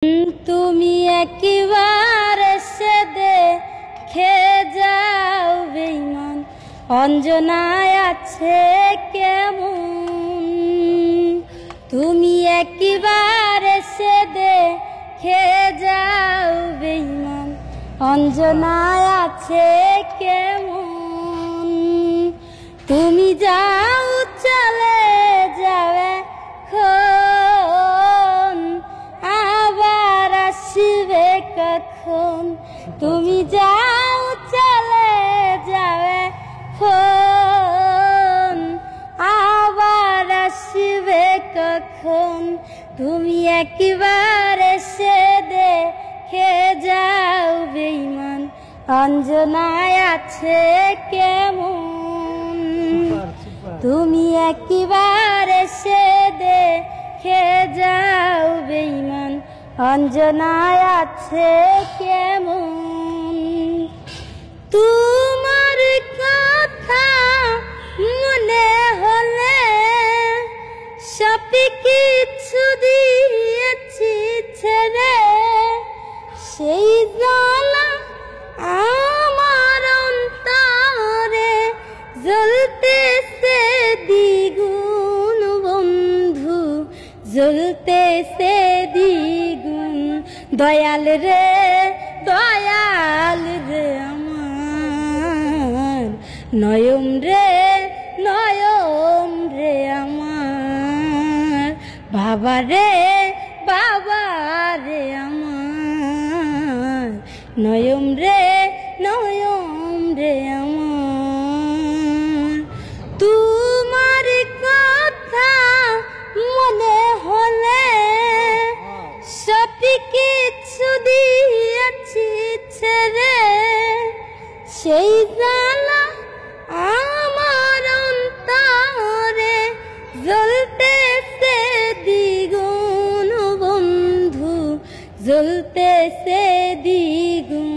তুমি একবার এসে দেখে যাও বেঈমান অঞ্জনায় আছে কেমন। তুমি একবার এসে দেখে যাও বেঈমান অঞ্জনায় আছে কেমন। তুমি যাও চলে যাবে আবার আসবে কখন। তুমি যাও চলে যাবে আবার আসবে কখন। তুমি একবার এসে দেখে যাও বেঈমান অঞ্জনায় আছে কেমন। তুমি একবার এসে দেখে যাও বেঈমান অঞ্জনায় আছে কেমন। তোমার কথা মনে হলে সব কিছু দিয়েছি ছেড়ে। সেই জ্বালা আমার অন্তরে জ্বলতেছে দ্বিগুণ বন্ধু, জ্বলতেছে দ্বিগুণ। দয়াল রে আমার নয়ন রে আমার বাবা রে আমার নয়ন রে আমার। তোমার কথা মনে হলে সব কিছু দিয়েছি ছেড়ে। সেই জ্বালা আমার অন্তরে জ্বলতেছে দ্বিগুণ বন্ধু, জ্বলতেছে দ্বিগুণ।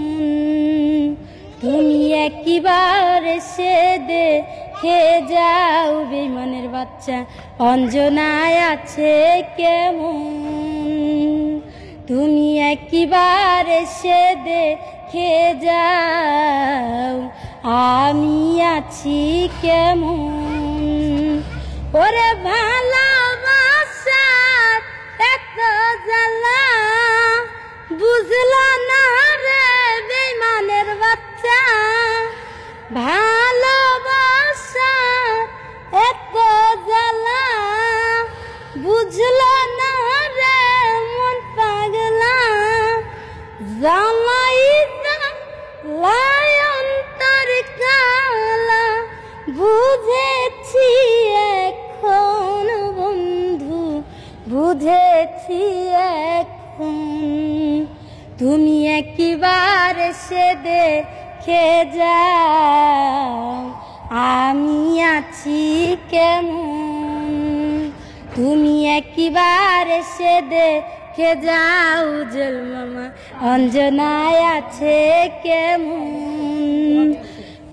তুমি একবার এসে দেখে যাও বেঈমানের বাচ্চা অঞ্জনায় আছে কেমন। তুমি একবার এসে দেখে যাও আমি আছি কেমন। ওরে ভালোবাসার এত জ্বালা বুঝলা না রে বেঈমানের বাচ্চা। ভালোবাসার এত জ্বালা বুঝলা না রে মন পাগলা। জ্বালাই অন্তর কালা বুঝেছি এখন বন্ধু, বুঝেছি এখন। তুমি একবার এসে দেখে যাও আমি আছি কেমন। তুমি একবার এসে দেখে যাও জল মামা অঞ্জনায় আছে কেমন।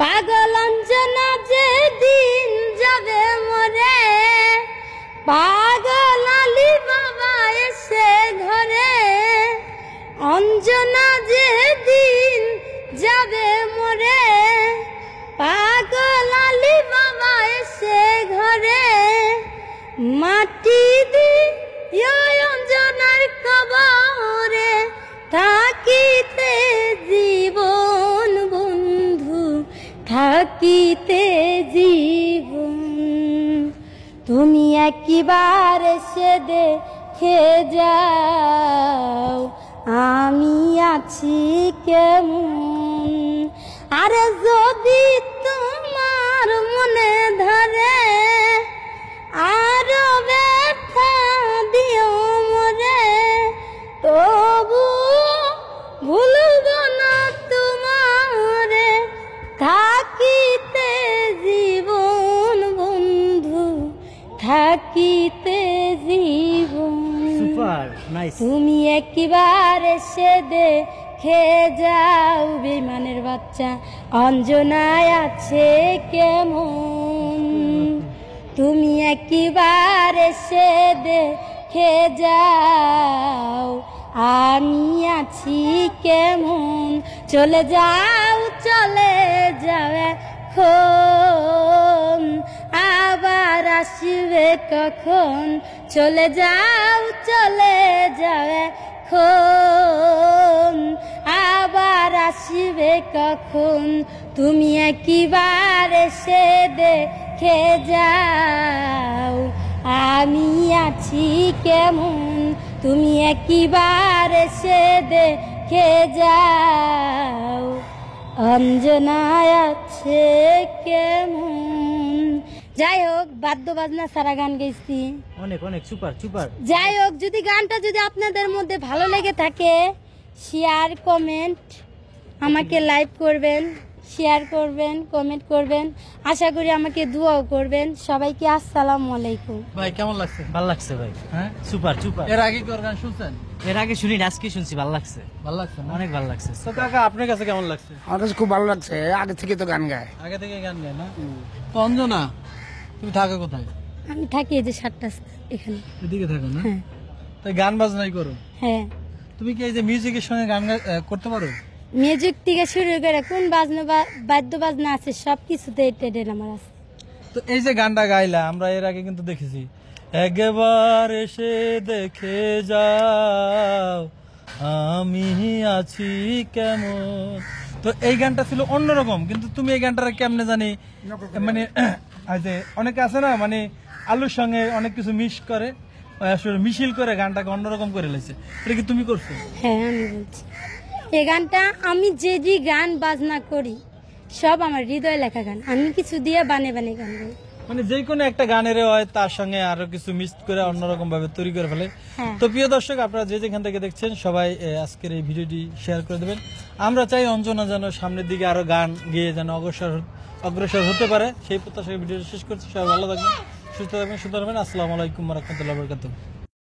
পাগল অঞ্জনা যেদিন যাবে মরে, পাগল আলী বাবা এসে ঘরে। অঞ্জনা যেদিন যাবে মরে, পাগল আলী বাবা এসে ঘরে। মাটি দিয়ে অঞ্জনার কবরে থাকিতে জীবন বন্ধু, থাকিতে জীবন। তুমি একবার এসে দেখে যাও আমি আছি কেমন। আরে যদি তোমার মনে ধরে আরো ব্যথা দিও মরে, তবু ভুলব না তোমারে থাকিতে জীবন বন্ধু, থাকিতে জীবন। তুমি একবার এসে দেখে যাও বেঈমানের বাচ্চা অঞ্জনায় আছে কেমন। তুমি একবার এসে দেখে যাও আমি আছি কেমন, চলে যাও এখন, আবার আসবে কখন, চলে যাও এখন, আবার আসবে কখন, তুমি একবার এসে দেখে যাও আমি আছি কেমন, তুমি একবার এসে দেখে যাও অঞ্জনা আছে কেমন। যাই হোক, বাদ্য বাজনা সারা গান গেছি, অনেক অনেক সুপার সুপার। যাই হোক, যদি গানটা যদি আপনাদের মধ্যে ভালো লেগে থাকে, শেয়ার কমেন্ট, আমাকে লাইক করবেন, শেয়ার করবেন, কমেন্ট করবেন, আশা করি আমাকে দোয়াও করবেন। সবাইকে আসসালামু আলাইকুম। ভাই কেমন লাগছে? ভালো লাগছে ভাই, হ্যাঁ সুপার সুপার। এর আগে কি ওর গান শুনছেন? এর আগে শুনি, আজকে শুনছি, ভালো লাগছে, ভালো লাগছে না? অনেক ভালো লাগছে। তো কাকা আপনার কাছে কেমন লাগছে? আমার কাছে খুব ভালো লাগছে, আগে থেকে তো গান গায়। আগে থেকে গান গায় না? তো অঞ্জনা, তুমি থাকো কোথায়? আমি থাকি এই যে 7টা এখানে। এদিকে থাকো না? হ্যাঁ তাই গান বাজনাই করো? হ্যাঁ। তুমি কি এই যে মিউজিকের সঙ্গে গান করতে পারো? মিউজিক থেকে শুরু করে কোন বাজনা বাদ্য বাজনা আছে সব কিছুতে টেডের আমার আছে। তো এই যে গানটা গাইলা, আমরা এর আগে কিন্তু দেখেছি, একবার এসে দেখে যাও আমি আছি কেমন। তো এই গানটা ছিল অন্যরকম, কিন্তু তুমি এই গানটা কেমনে জানি মানে যে অনেকে আছে না, মানে আলুর সঙ্গে অনেক কিছু মিশ করে, আসলে মিশিল করে গানটাকে অন্যরকম করে লেছে। এটা কি তুমি করছো? হ্যাঁ আমি বলছি, এই গানটা আমি যে গান বাজনা করি সব আমার হৃদয় লেখা গান, আমি কিছু দিয়ে বানে বানে গান গাই। মানে যে কোনো একটা গানের হয় তার সঙ্গে আরো কিছু মিক্স করে অন্যরকম ভাবে তৈরি করে ফেলে। হ্যাঁ। তো প্রিয় দর্শক, আপনারা যে যেখান থেকে দেখছেন সবাই আজকের এই ভিডিওটি শেয়ার করে দেবেন। আমরা চাই অঞ্জনা যেন সামনের দিকে আরো গান গেয়ে যেন অগ্রসর হতে পারে, সেই প্রত্যাশায় ভিডিওটি শেষ করছি। সবাই ভালো থাকবেন, সুস্থ থাকবেন, সুন্দর থাকবেন। আসসালামু আলাইকুম ওয়া রাহমাতুল্লাহি ওয়া বারাকাতুহু।